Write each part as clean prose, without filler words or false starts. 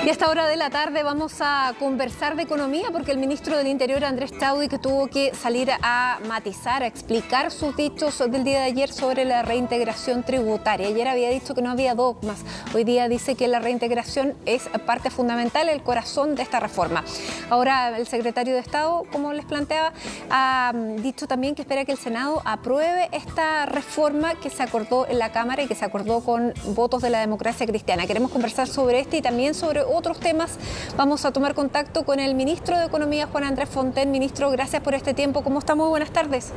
Y a esta hora de la tarde vamos a conversar de economía porque el ministro del Interior, Andrés Chadwick, tuvo que salir a matizar, a explicar sus dichos del día de ayer sobre la reintegración tributaria. Ayer había dicho que no había dogmas, hoy día dice que la reintegración es parte fundamental, el corazón de esta reforma. Ahora el secretario de Estado, como les planteaba, ha dicho también que espera que el Senado apruebe esta reforma que se acordó en la Cámara y que se acordó con votos de la democracia cristiana. Queremos conversar sobre este y también sobre otros temas. Vamos a tomar contacto con el ministro de Economía, Juan Andrés Fontaine. Ministro, gracias por este tiempo. ¿Cómo está? Muy buenas tardes.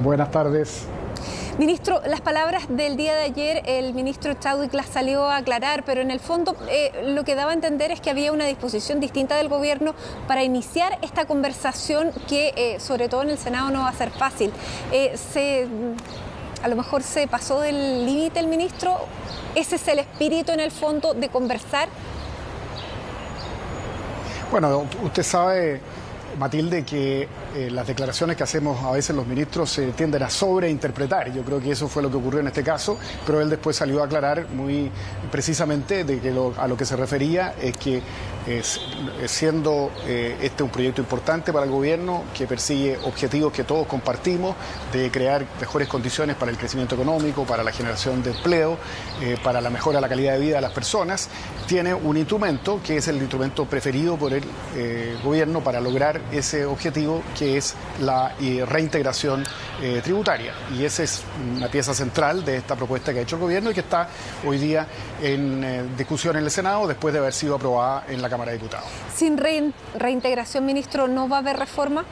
Buenas tardes. Ministro, las palabras del día de ayer, el ministro Chadwick las salió a aclarar, pero en el fondo lo que daba a entender es que había una disposición distinta del gobierno para iniciar esta conversación que, sobre todo en el Senado, no va a ser fácil. A lo mejor se pasó del límite el ministro. ¿Ese es el espíritu en el fondo de conversar? Bueno, usted sabe, Matilde, que las declaraciones que hacemos a veces los ministros se tienden a sobreinterpretar. Yo creo que eso fue lo que ocurrió en este caso, pero él después salió a aclarar muy precisamente de que a lo que se refería es que siendo este un proyecto importante para el gobierno que persigue objetivos que todos compartimos de crear mejores condiciones para el crecimiento económico, para la generación de empleo, para la mejora de la calidad de vida de las personas, tiene un instrumento que es el instrumento preferido por el gobierno para lograr ese objetivo, que es la reintegración tributaria. Y esa es una pieza central de esta propuesta que ha hecho el gobierno y que está hoy día en discusión en el Senado después de haber sido aprobada en la Cámara de Diputados. ¿Sin reintegración, ministro, no va a haber reforma?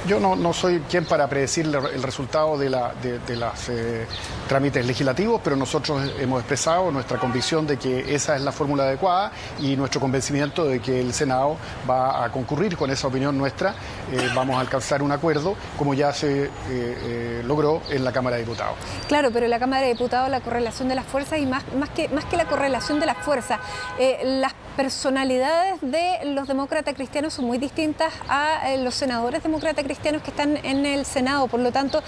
Yo no soy quien para predecir el resultado de los trámites legislativos, pero nosotros hemos expresado nuestra convicción de que esa es la fórmula adecuada y nuestro convencimiento de que el Senado va a concurrir con esa opinión nuestra. Vamos a alcanzar un acuerdo como ya se logró en la Cámara de Diputados. Claro, pero en la Cámara de Diputados la correlación de las fuerzas y más que la correlación de las fuerzas, las personalidades de los demócratas cristianos son muy distintas a los senadores demócratas cristianos que están en el Senado. Por lo tanto,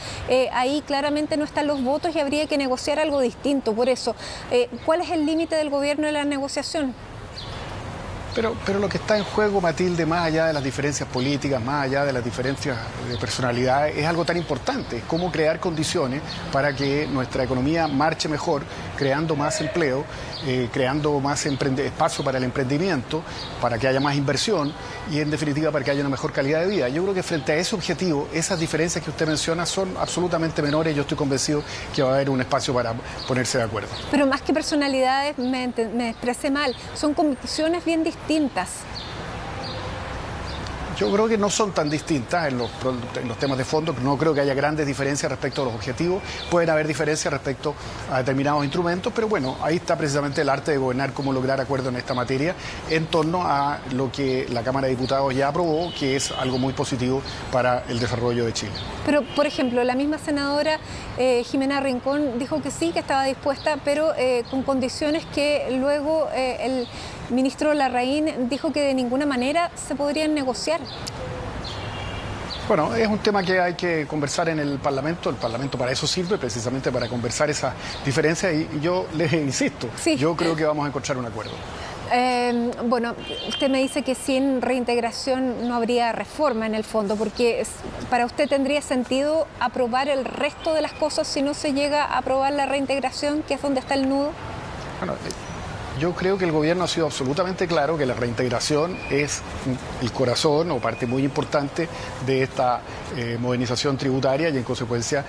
ahí claramente no están los votos y habría que negociar algo distinto. Por eso, ¿cuál es el límite del gobierno en la negociación? Pero lo que está en juego, Matilde, más allá de las diferencias políticas, más allá de las diferencias de personalidades, es algo tan importante, cómo crear condiciones para que nuestra economía marche mejor, creando más empleo, creando más espacio para el emprendimiento, para que haya más inversión y, en definitiva, para que haya una mejor calidad de vida. Yo creo que frente a ese objetivo, esas diferencias que usted menciona son absolutamente menores y yo estoy convencido que va a haber un espacio para ponerse de acuerdo. Pero más que personalidades, me expresé mal, son convicciones bien distintas. Yo creo que no son tan distintas en los temas de fondo, no creo que haya grandes diferencias respecto a los objetivos, pueden haber diferencias respecto a determinados instrumentos, pero bueno, ahí está precisamente el arte de gobernar, cómo lograr acuerdo en esta materia en torno a lo que la Cámara de Diputados ya aprobó, que es algo muy positivo para el desarrollo de Chile. Pero, por ejemplo, la misma senadora Jimena Rincón dijo que sí, que estaba dispuesta, pero con condiciones que luego el ministro Larraín dijo que de ninguna manera se podrían negociar. Bueno, es un tema que hay que conversar en el Parlamento para eso sirve, precisamente para conversar esas diferencias y yo les insisto, sí. Yo creo que vamos a encontrar un acuerdo. Bueno, usted me dice que sin reintegración no habría reforma en el fondo, porque para usted tendría sentido aprobar el resto de las cosas si no se llega a aprobar la reintegración, que es donde está el nudo. Bueno, yo creo que el gobierno ha sido absolutamente claro que la reintegración es el corazón o parte muy importante de esta modernización tributaria y en consecuencia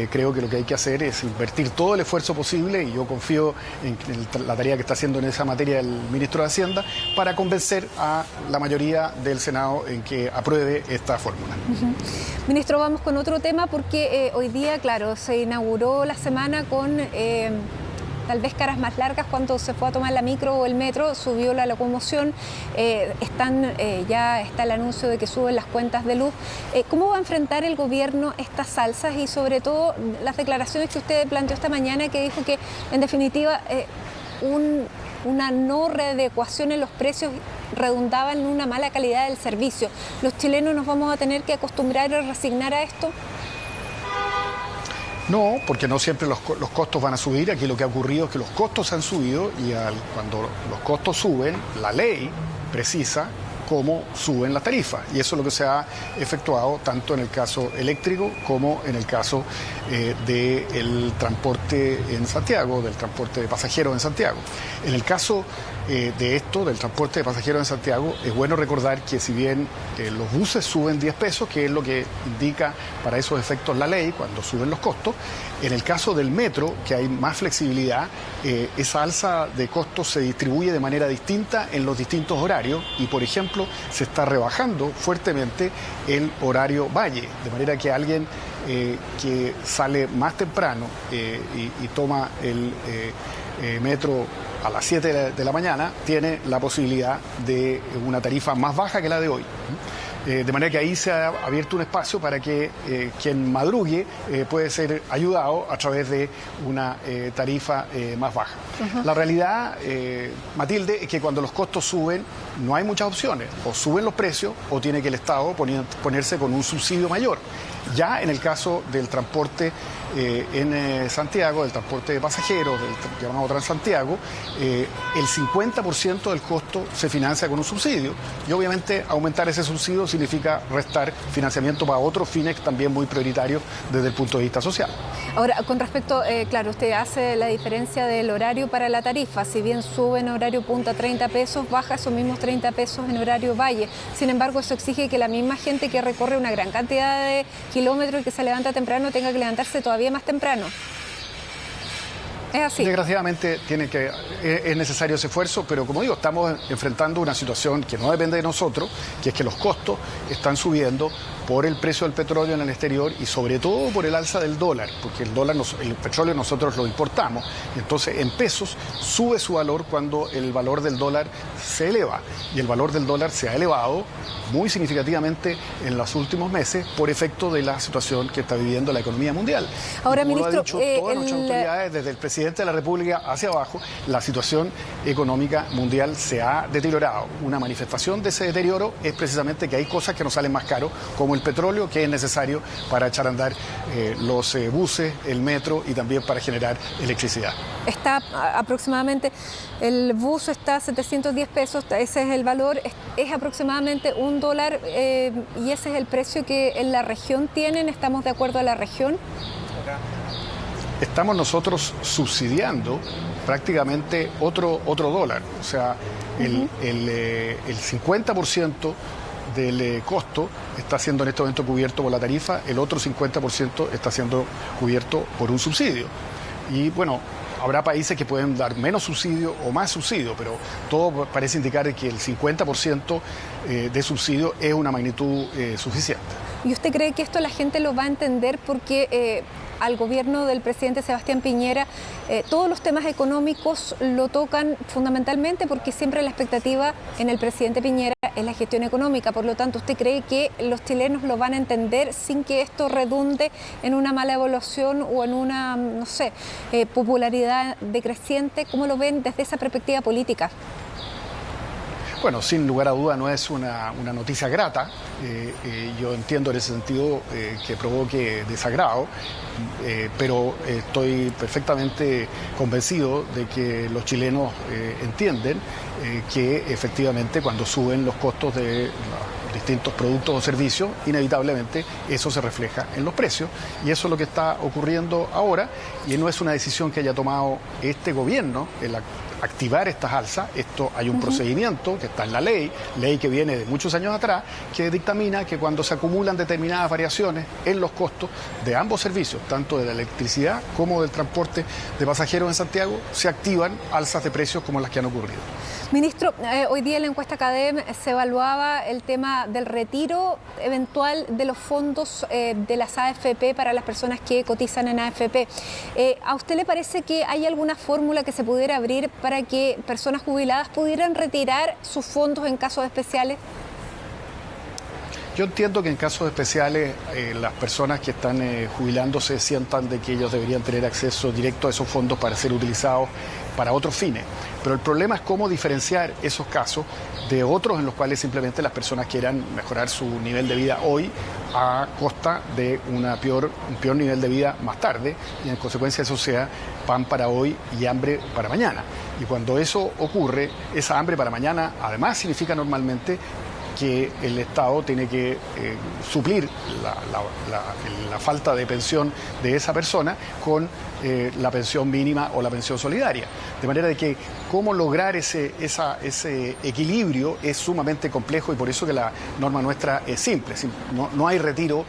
creo que lo que hay que hacer es invertir todo el esfuerzo posible y yo confío en la tarea que está haciendo en esa materia el ministro de Hacienda para convencer a la mayoría del Senado en que apruebe esta fórmula. Ministro, vamos con otro tema porque hoy día, claro, se inauguró la semana con tal vez caras más largas cuando se fue a tomar la micro o el metro, subió la locomoción, ya está el anuncio de que suben las cuentas de luz. ¿Cómo va a enfrentar el gobierno estas alzas y sobre todo las declaraciones que usted planteó esta mañana que dijo que en definitiva una no readecuación en los precios redundaba en una mala calidad del servicio? ¿Los chilenos nos vamos a tener que acostumbrar o resignar a esto? No, porque no siempre los costos van a subir. Aquí lo que ha ocurrido es que los costos han subido y cuando los costos suben, la ley precisa cómo suben las tarifas. Y eso es lo que se ha efectuado tanto en el caso eléctrico como en el caso del transporte en Santiago, del transporte de pasajeros en Santiago. En el caso del transporte de pasajeros en Santiago, es bueno recordar que si bien los buses suben 10 pesos, que es lo que indica para esos efectos la ley cuando suben los costos, en el caso del metro, que hay más flexibilidad, esa alza de costos se distribuye de manera distinta en los distintos horarios y, por ejemplo, se está rebajando fuertemente el horario valle, de manera que alguien que sale más temprano y toma el metro a las 7 de la mañana tiene la posibilidad de una tarifa más baja que la de hoy. De manera que ahí se ha abierto un espacio para que quien madrugue puede ser ayudado a través de una tarifa más baja. Uh-huh. La realidad, Matilde, es que cuando los costos suben no hay muchas opciones. O suben los precios o tiene que el Estado ponerse con un subsidio mayor. Ya en el caso del transporte en Santiago, del transporte de pasajeros, del llamado Transantiago, el 50% del costo se financia con un subsidio. Y obviamente aumentar ese subsidio significa restar financiamiento para otros fines también muy prioritarios desde el punto de vista social. Ahora, con respecto, claro, usted hace la diferencia del horario para la tarifa. Si bien sube en horario punta 30 pesos, baja esos mismos 30 pesos en horario valle. Sin embargo, eso exige que la misma gente que recorre una gran cantidad de kilómetros y que se levanta temprano tenga que levantarse todavía más temprano. Es así. Desgraciadamente es necesario ese esfuerzo, pero como digo, estamos enfrentando una situación que no depende de nosotros, que es que los costos están subiendo por el precio del petróleo en el exterior y sobre todo por el alza del dólar, porque el petróleo nosotros lo importamos, entonces en pesos sube su valor cuando el valor del dólar se eleva, y el valor del dólar se ha elevado muy significativamente en los últimos meses por efecto de la situación que está viviendo la economía mundial. Ahora, como ministro, lo ha dicho todas nuestras autoridades, desde el presidente de la República hacia abajo, la situación económica mundial se ha deteriorado. Una manifestación de ese deterioro es precisamente que hay cosas que nos salen más caro, como el petróleo, que es necesario para echar a andar los buses, el metro y también para generar electricidad. Está aproximadamente, el bus está a 710 pesos, ese es el valor, es aproximadamente $1 y ese es el precio que en la región tienen. ¿Estamos de acuerdo a la región? Estamos nosotros subsidiando prácticamente otro dólar, o sea, el 50% del costo está siendo en este momento cubierto por la tarifa, el otro 50% está siendo cubierto por un subsidio. Y bueno, habrá países que pueden dar menos subsidio o más subsidio, pero todo parece indicar que el 50% de subsidio es una magnitud suficiente. ¿Y usted cree que esto la gente lo va a entender porque al gobierno del presidente Sebastián Piñera todos los temas económicos lo tocan fundamentalmente porque siempre la expectativa en el presidente Piñera es la gestión económica? Por lo tanto, ¿usted cree que los chilenos lo van a entender sin que esto redunde en una mala evaluación o en una, no sé, popularidad decreciente? ¿Cómo lo ven desde esa perspectiva política? Bueno, sin lugar a duda no es una noticia grata. Yo entiendo en ese sentido que provoque desagrado, pero estoy perfectamente convencido de que los chilenos entienden que efectivamente cuando suben los costos de distintos productos o servicios, inevitablemente eso se refleja en los precios, y eso es lo que está ocurriendo ahora, y no es una decisión que haya tomado este gobierno, el activar estas alzas. Esto hay un procedimiento que está en la ley que viene de muchos años atrás, que dictamina que cuando se acumulan determinadas variaciones en los costos de ambos servicios, tanto de la electricidad como del transporte de pasajeros en Santiago, se activan alzas de precios como las que han ocurrido. Ministro, hoy día en la encuesta CADEM se evaluaba el tema del retiro eventual de los fondos de las AFP para las personas que cotizan en AFP. ¿A usted le parece que hay alguna fórmula que se pudiera abrir para que personas jubiladas pudieran retirar sus fondos en casos especiales? Yo entiendo que en casos especiales las personas que están jubilándose sientan de que ellos deberían tener acceso directo a esos fondos para ser utilizados para otros fines. Pero el problema es cómo diferenciar esos casos de otros en los cuales simplemente las personas quieran mejorar su nivel de vida hoy a costa de un peor nivel de vida más tarde, y en consecuencia eso sea pan para hoy y hambre para mañana. Y cuando eso ocurre, esa hambre para mañana además significa normalmente que el Estado tiene que suplir la falta de pensión de esa persona con la pensión mínima o la pensión solidaria. De manera de que cómo lograr ese equilibrio es sumamente complejo, y por eso que la norma nuestra es simple. No hay retiro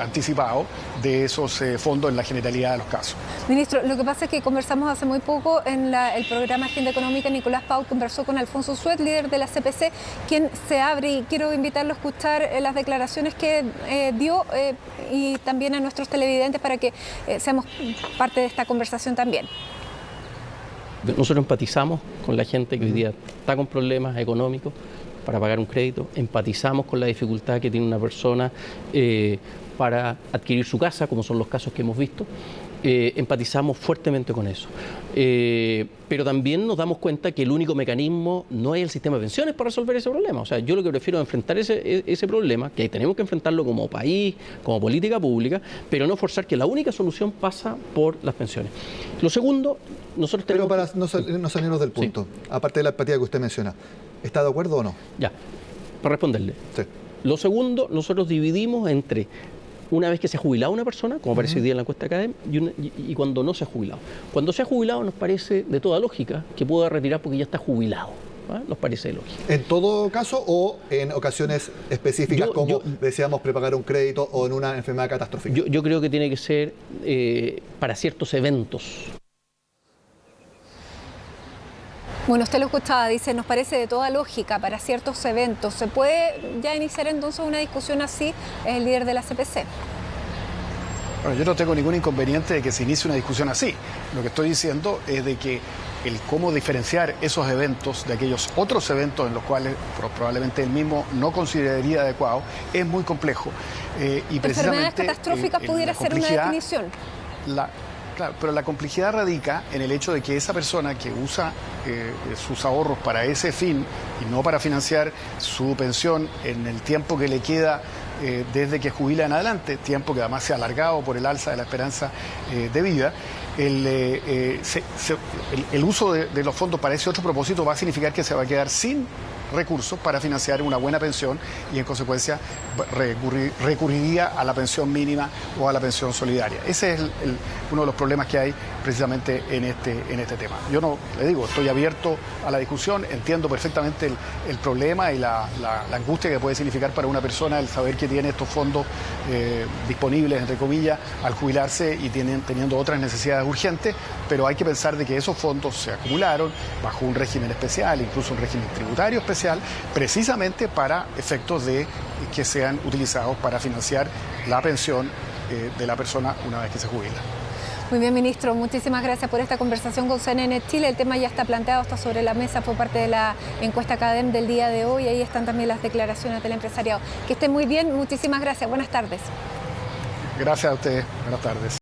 anticipado de esos fondos en la generalidad de los casos. Ministro, lo que pasa es que conversamos hace muy poco en el programa Agenda Económica. Nicolás Pau conversó con Alfonso Suet, líder de la CPC, quien se abre, y quiero invitarlo a escuchar las declaraciones que dio y también a nuestros televidentes para que seamos parte de esta conversación también. Nosotros empatizamos con la gente que hoy día está con problemas económicos para pagar un crédito, empatizamos con la dificultad que tiene una persona para adquirir su casa, como son los casos que hemos visto. Empatizamos fuertemente con eso. Pero también nos damos cuenta que el único mecanismo no es el sistema de pensiones para resolver ese problema. O sea, yo lo que prefiero es enfrentar ese problema, que tenemos que enfrentarlo como país, como política pública, pero no forzar que la única solución pasa por las pensiones. Lo segundo, nosotros tenemos... Pero para no salirnos del punto, sí, aparte de la empatía que usted menciona, ¿está de acuerdo o no? Ya, para responderle. Sí. Lo segundo, nosotros dividimos entre una vez que se ha jubilado una persona, como aparece hoy día en la encuesta CADEM, y cuando no se ha jubilado. Cuando se ha jubilado nos parece de toda lógica que pueda retirar porque ya está jubilado. Nos parece lógico. ¿En todo caso o en ocasiones específicas como deseamos prepagar un crédito o en una enfermedad catastrófica? Yo creo que tiene que ser para ciertos eventos. Bueno, usted lo escuchaba, dice, nos parece de toda lógica para ciertos eventos. ¿Se puede ya iniciar entonces una discusión así? Es el líder de la CPC. Bueno, yo no tengo ningún inconveniente de que se inicie una discusión así. Lo que estoy diciendo es de que el cómo diferenciar esos eventos de aquellos otros eventos en los cuales probablemente él mismo no consideraría adecuado es muy complejo. Y precisamente enfermedades catastróficas pudiera ser una definición. Claro, pero la complejidad radica en el hecho de que esa persona que usa sus ahorros para ese fin y no para financiar su pensión en el tiempo que le queda desde que jubila en adelante, tiempo que además se ha alargado por el alza de la esperanza de vida, el uso de los fondos para ese otro propósito va a significar que se va a quedar sin recursos para financiar una buena pensión y en consecuencia recurriría a la pensión mínima o a la pensión solidaria. Ese es uno de los problemas que hay precisamente en este tema. Yo no le digo, estoy abierto a la discusión, entiendo perfectamente el problema y la angustia que puede significar para una persona el saber que tiene estos fondos disponibles, entre comillas, al jubilarse y teniendo otras necesidades urgentes, pero hay que pensar de que esos fondos se acumularon bajo un régimen especial, incluso un régimen tributario especial, precisamente para efectos de que sean utilizados para financiar la pensión de la persona una vez que se jubila. Muy bien, ministro, muchísimas gracias por esta conversación con CNN Chile. El tema ya está planteado, está sobre la mesa, fue parte de la encuesta CADEM del día de hoy. Ahí están también las declaraciones del empresariado. Que estén muy bien, muchísimas gracias. Buenas tardes. Gracias a ustedes. Buenas tardes.